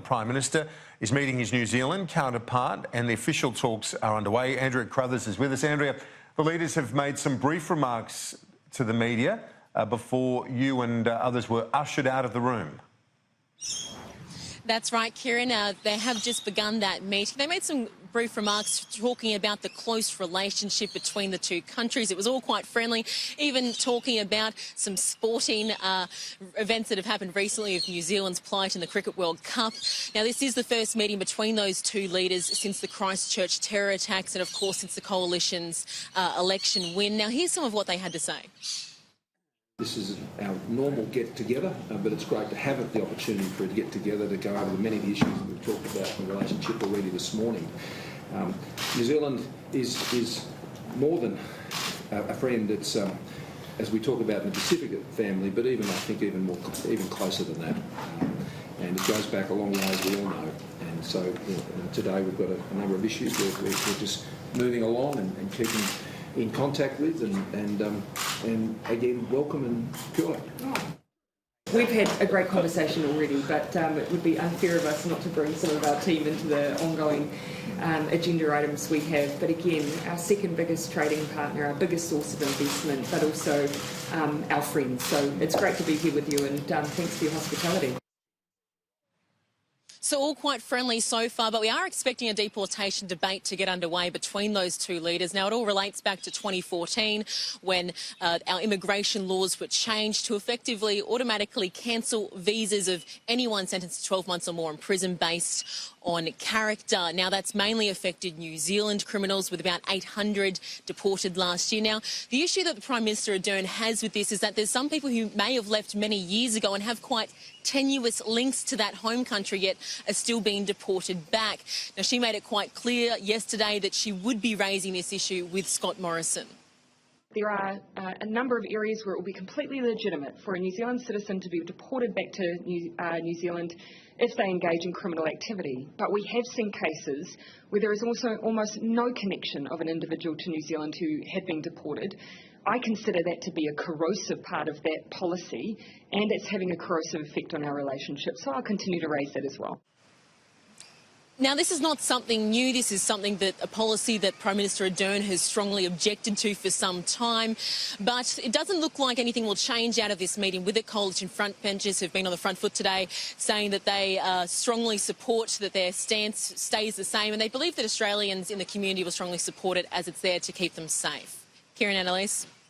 Prime Minister is meeting his New Zealand counterpart and the official talks are underway. Andrea Crothers is with us. Andrea, the leaders have made some brief remarks to the media before you and others were ushered out of the room. That's right, Kieran. They have just begun that meeting. They made some brief remarks talking about the close relationship between the two countries. It was all quite friendly, even talking about some sporting events that have happened recently of New Zealand's plight in the Cricket World Cup. Now, this is the first meeting between those two leaders since the Christchurch terror attacks and, of course, since the Coalition's election win. Now, here's some of what they had to say. This is our normal get-together, but it's great to have the opportunity for a get-together to go over the many issues that we've talked about in the relationship already this morning. New Zealand is more than a friend. It's, as we talk about in the Pacific family, but I think even closer than that. And it goes back a long way, as we all know. And so today we've got a number of issues we're just moving along and keeping in contact with, and again, welcome and pure. We've had a great conversation already, but it would be unfair of us not to bring some of our team into the ongoing agenda items we have. But again, our second biggest trading partner, our biggest source of investment, but also our friends. So it's great to be here with you, and thanks for your hospitality. So all quite friendly so far, but we are expecting a deportation debate to get underway between those two leaders. Now, it all relates back to 2014 when our immigration laws were changed to effectively automatically cancel visas of anyone sentenced to 12 months or more in prison based on character. Now, that's mainly affected New Zealand criminals, with about 800 deported last year. Now, the issue that the Prime Minister Ardern has with this is that there's some people who may have left many years ago and have quite tenuous links to that home country, yet are still being deported back. Now, she made it quite clear yesterday that she would be raising this issue with Scott Morrison. There are a number of areas where it will be completely legitimate for a New Zealand citizen to be deported back to New Zealand if they engage in criminal activity. But we have seen cases where there is also almost no connection of an individual to New Zealand who had been deported. I consider that to be a corrosive part of that policy, and it's having a corrosive effect on our relationship. So I'll continue to raise that as well. Now, this is not something new. This is a policy that Prime Minister Ardern has strongly objected to for some time. But it doesn't look like anything will change out of this meeting with it. Coalition frontbenchers have been on the front foot today, saying that they strongly support that their stance stays the same, and they believe that Australians in the community will strongly support it as it's there to keep them safe. Kieran, Annalise.